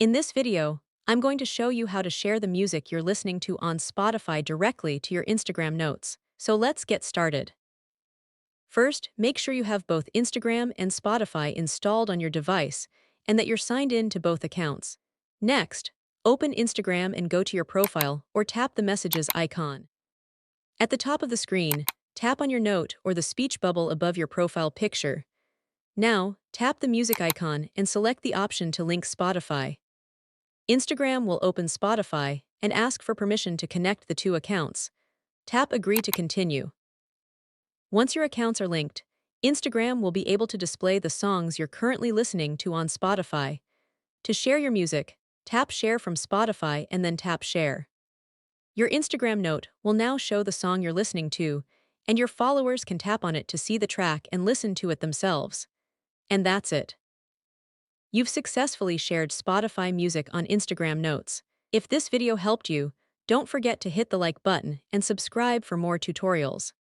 In this video, I'm going to show you how to share the music you're listening to on Spotify directly to your Instagram notes. So let's get started. First, make sure you have both Instagram and Spotify installed on your device and that you're signed in to both accounts. Next, open Instagram and go to your profile or tap the messages icon. At the top of the screen, tap on your note or the speech bubble above your profile picture. Now, tap the music icon and select the option to link Spotify. Instagram will open Spotify and ask for permission to connect the two accounts. Tap Agree to continue. Once your accounts are linked, Instagram will be able to display the songs you're currently listening to on Spotify. To share your music, tap Share from Spotify and then tap Share. Your Instagram note will now show the song you're listening to, and your followers can tap on it to see the track and listen to it themselves. And that's it. You've successfully shared Spotify music on Instagram Notes. If this video helped you, don't forget to hit the like button and subscribe for more tutorials.